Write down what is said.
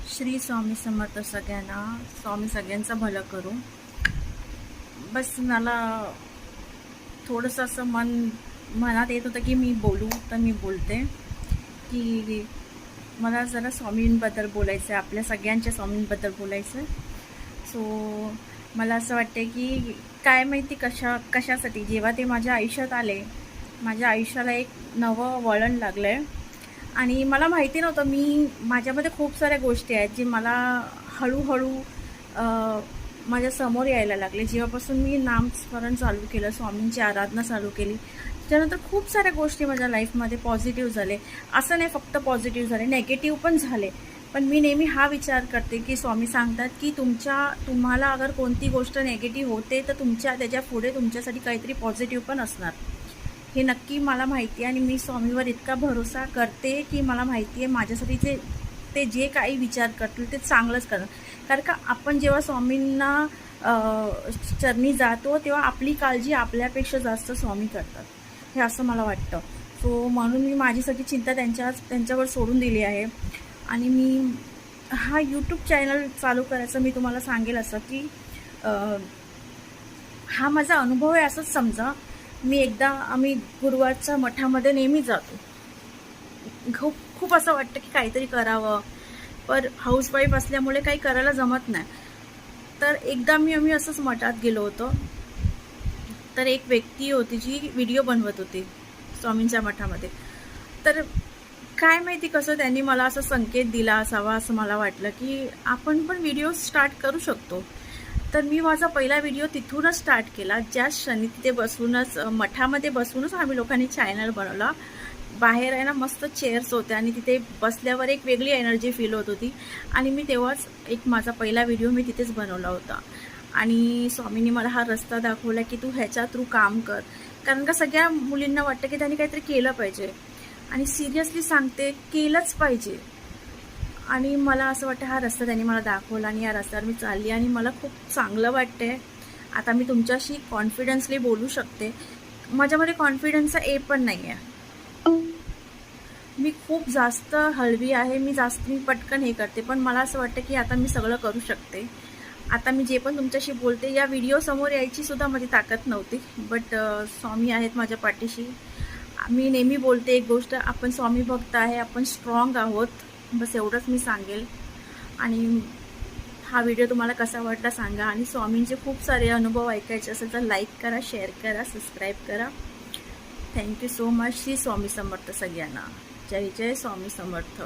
श्री स्वामी समर्थ सगळ्यांना. स्वामी सगळ्यांचं भलं करू. बस मला थोडंसं असं मनात येत होतं की मी बोलू, तर मी बोलते की मला जरा स्वामींबद्दल बोलायचं आहे, आपल्या सगळ्यांच्या स्वामींबद्दल बोलायचं आहे. सो मला असं वाटते की काय माहिती कशासाठी जेव्हा ते माझ्या आयुष्यात आले, माझ्या आयुष्याला एक नवं वळण लागलं आहे. आणि मला माहिती नव्हतं, माझ्यामध्ये खूप साऱ्या गोष्टी आहेत जे मला हळूहळू माझ्या समोर यायला लागले. जेव्हापासून मी नामस्मरण चालू केलं, स्वामींची आराधना चालू केली, त्यानंतर खूप साऱ्या गोष्टी माझ्या लाईफमध्ये पॉझिटिव्ह झाले. असं नाही फक्त पॉझिटिव्ह झाले, नेगेटिव्ह पण झाले. पण मी नेहमी हा विचार करते की स्वामी सांगतात की तुम्हाला अगर कोणती गोष्ट नेगेटिव्ह होते तर त्याच्या पुढे तुमच्यासाठी काहीतरी पॉझिटिव्ह पण असणार. हे नक्की मला माहिती आहे आणि मी स्वामीवर इतका भरोसा करते की मला माहिती आहे माझ्यासाठी ते जे काही विचार करतील ते चांगलंच करणार. कारण का आपण जेव्हा स्वामींना चरणी जातो तेव्हा आपली काळजी आपल्यापेक्षा जास्त स्वामी करतात, हे असं मला वाटतं. सो म्हणून मी माझी चिंता त्यांच्यावर सोडून दिली आहे. आणि मी हा यूट्यूब चॅनल चालू करायचं मी तुम्हाला सांगेल असं की हा माझा अनुभव आहे असंच समजा. आम्ही गुरुवारच्या मठामध्ये नेहमी जातो. खूप असं वाटतं की काहीतरी करावं, पण हाऊसवाईफ असल्यामुळे काही करायला जमत नाही. तर एकदा आम्ही असंच मठात गेलो होतो. तर एक व्यक्ती होती जी व्हिडिओ बनवत होती स्वामींच्या मठामध्ये. तर काय माहिती कसं त्यांनी मला असं संकेत दिला असावा असं मला वाटलं की आपण पण व्हिडिओ स्टार्ट करू शकतो. तर मी माझा पहिला व्हिडिओ तिथूनच स्टार्ट केला. ज्या क्षणी तिथे बसूनच मठामध्ये बसूनच आम्ही लोकांनी चॅनल बनवला. बाहेर आहे ना मस्त चेअर्स होत्या आणि तिथे बसल्यावर एक वेगळी एनर्जी फील होत होती. आणि मी तेव्हाच माझा पहिला व्हिडिओ मी तिथेच बनवला होता. आणि स्वामींनी मला हा रस्ता दाखवला की तू ह्याच्या थ्रू काम कर. कारण का सगळ्या मुलींना वाटतं की त्यांनी काहीतरी केलं पाहिजे, आणि सिरियसली सांगते केलंच पाहिजे. आणि मला असं वाटतं हा रस्ता त्यांनी मला दाखवला आणि या रस्त्यावर मी चालली आणि मला खूप चांगलं वाटतंय. आता मी तुमच्याशी कॉन्फिडन्सली बोलू शकते. माझ्यामध्ये कॉन्फिडन्सचा ए पण नाही आहे. मी खूप जास्त हळवी आहे, मी पटकन हे करते. पण मला असं वाटतं की आता मी सगळं करू शकते. आता मी जे पण तुमच्याशी बोलते या व्हिडिओ समोर यायची सुद्धा माझी ताकद नव्हती, बट स्वामी आहेत माझ्या पाठीशी. मी नेहमी बोलते एक गोष्ट, आपण स्वामी भक्त आहे, आपण स्ट्रॉंग आहोत, बस एवढंच मी सांगेल. आणि हा व्हिडिओ तुम्हाला कसा वाटला सांगा. आणि स्वामींचे खूप सारे अनुभव ऐकायचे असेल तर लाईक करा, शेअर करा, सबस्क्राईब करा. Thank you so much. Shri Swami Samarth सगळ्यांना. जय जय स्वामी समर्थ.